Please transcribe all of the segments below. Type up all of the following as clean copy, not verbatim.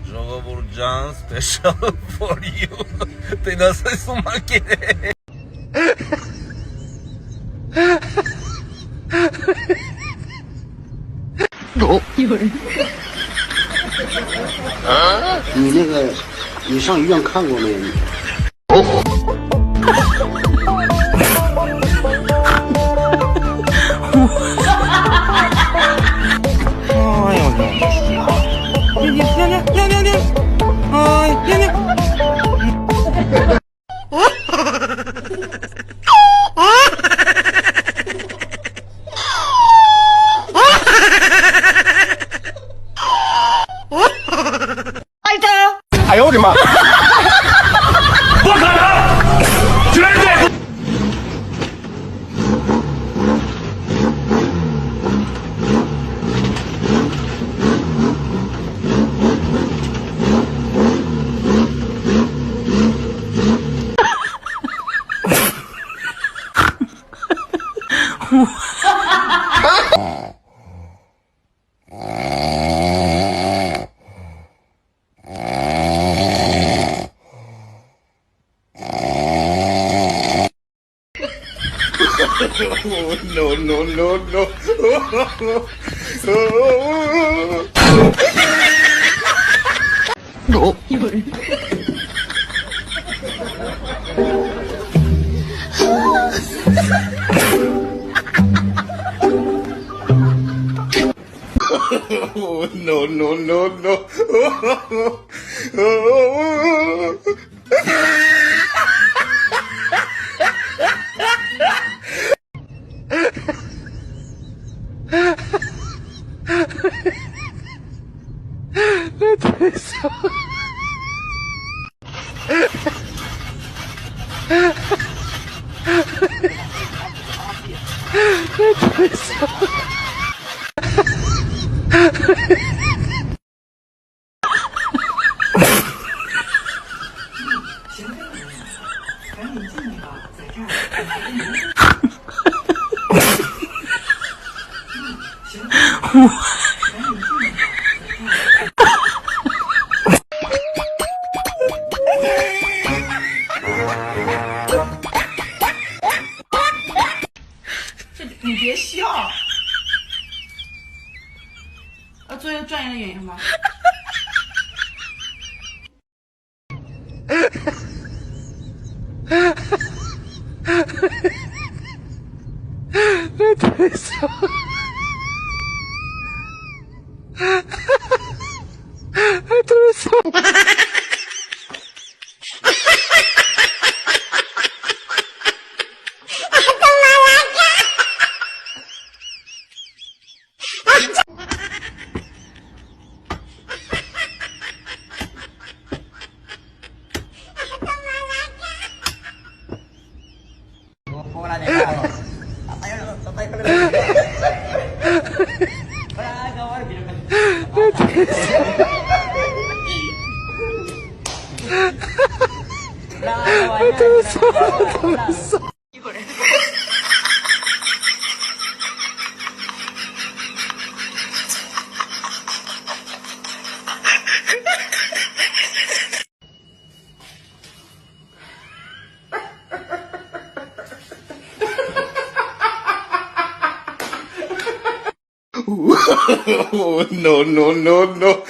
Jogo Burcan special for you. Ty nasıl sumakere?你那个，你上医院看过没？哎呦我的妈！不可能，绝对不。No, no, no, no. No. No, no, no, no.你别笑，做一个专业的演员吧。太笑了，太笑了。No, no, no, no.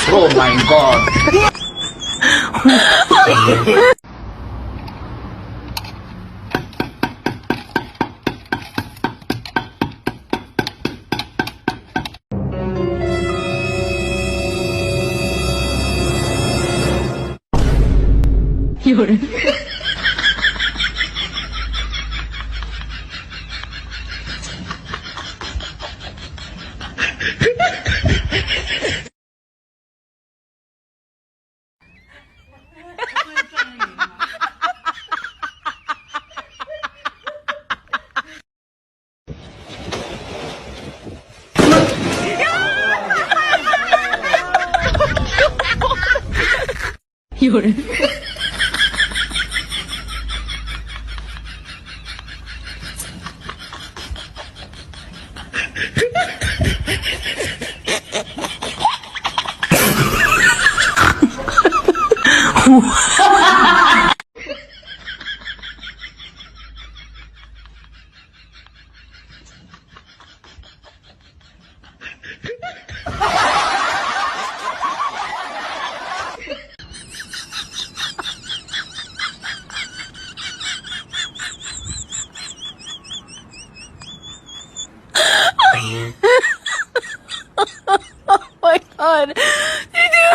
Oh my god.有人。Oh my god. Did you?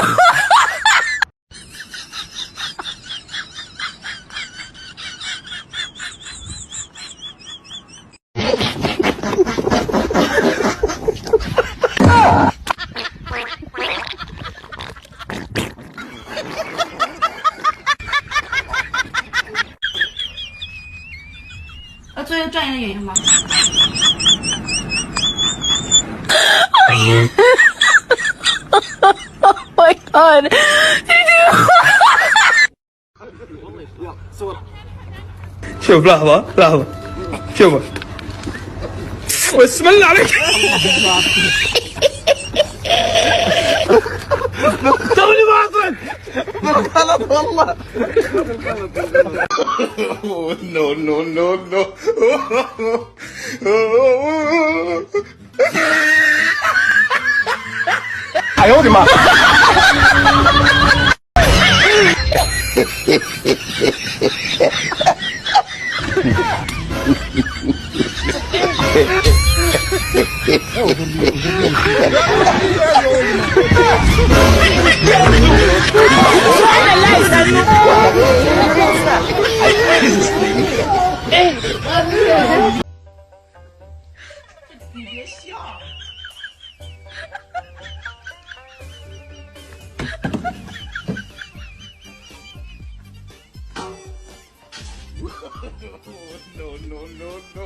作为专业的演员吗？ Oh my god. Did you? شوف لحظة لحظة شوف بسم الله عليك توني باطل بالغلط والله نو نو نو نو哎呦我的妈！ 你别笑。no no no no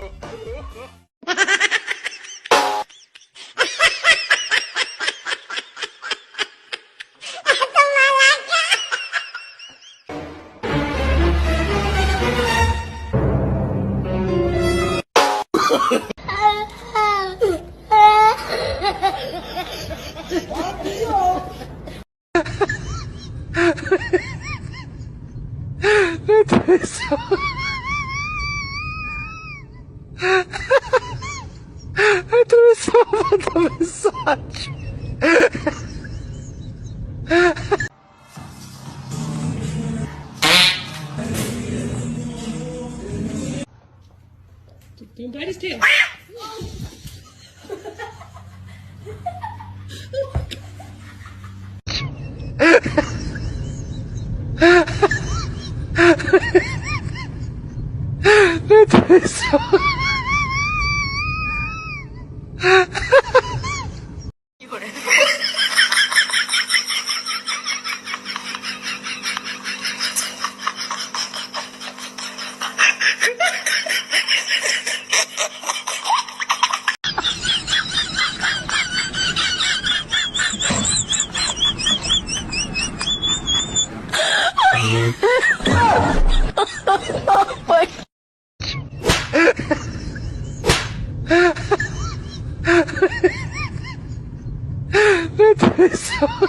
Don't bite his tail. Oh my